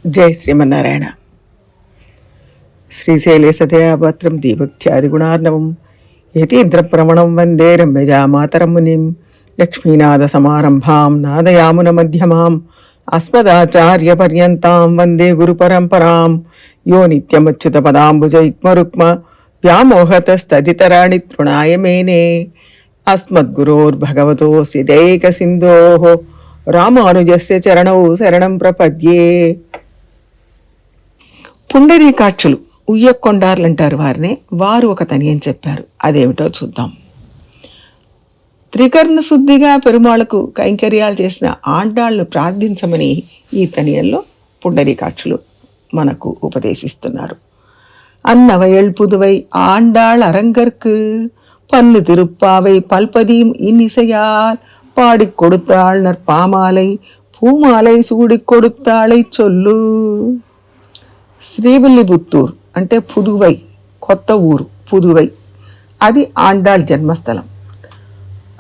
జై శ్రీమన్నారాయణ. శ్రీశైలేశదయాపాత్రం దీభక్త్యాదిగుణార్ణవం యతీంద్రప్రవణం వందే రమ్యజామాతరం మునిం లక్ష్మీనాథసమారంభాం నాదయామున మధ్యమాం అస్మదాచార్యపర్యంతాం వందే గురుపరంపరాం యో నిత్యమచ్యుతపదాంబుజయుగ్మరుక్మ వ్యామోహతస్తదితరాణి తృణాయ మేనే అస్మద్గురోర్భగవతోస్య దైకసింధోః రామానుజస్య చరణౌ శరణం ప్రపద్యే. పుండరీకాక్షులు ఉయ్యకొండార్లు అంటారు వారిని. వారు ఒక తనియం చెప్పారు. అదేమిటో చూద్దాం. త్రికర్ణ శుద్ధిగా పెరుమాళ్లకు కైంకర్యాలు చేసిన ఆండాళ్లు ప్రార్థించమని ఈ తనియంలో పుండరీకాక్షులు మనకు ఉపదేశిస్తున్నారు. అన్నవయల్ పుదువై ఆండాళ్ அரங்கற்கு பன்னு திருப்பாவை பல்பதியும் இன்னிசையால் பாடி கொடுத்தாள் நற்பாமாலை பூமாலை சூடி கொடுத்தாளை சொல்லு. శ్రీవిల్లిపుత్తూర్ అంటే పుదువై, కొత్త ఊరు పుదువై. అది ఆండాళ్ జన్మస్థలం.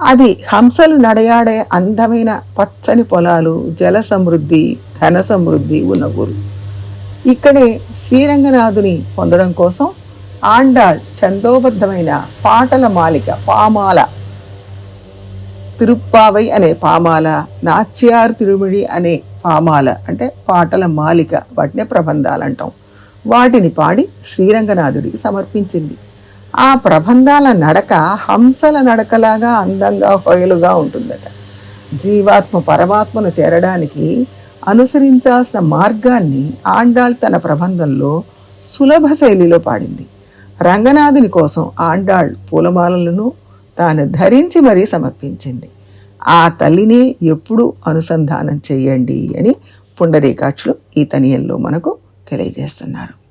అది హంసలు నడయాడే అందమైన పచ్చని పొలాలు, జల సమృద్ధి, ధన సమృద్ధి ఉన్న ఊరు. ఇక్కడే శ్రీరంగనాథుని పొందడం కోసం ఆండాళ్ ఛందోబద్ధమైన పాటల మాలిక పామాల, తిరుప్పావై అనే పామాల, నాచ్యార్ తిరుమిడి అనే పామాల అంటే పాటల మాలిక, వాటినే ప్రబంధాలు అంటాం. వాటిని పాడి శ్రీరంగనాథుడికి సమర్పించింది. ఆ ప్రబంధాల నడక హంసల నడకలాగా అందంగా హొయలుగా ఉంటుందట. జీవాత్మ పరమాత్మను చేరడానికి అనుసరించాల్సిన మార్గాన్ని ఆండాళ్ తన ప్రబంధంలో సులభ శైలిలో పాడింది. రంగనాథుని కోసం ఆండాళ్ పూలమాలలను తాను ధరించి మరీ సమర్పించింది. ఆ తల్లిని ఎప్పుడూ అనుసంధానం చెయ్యండి అని పుండరీకాక్షులు ఈ తనియంలో మనకు తెలియజేస్తున్నారు.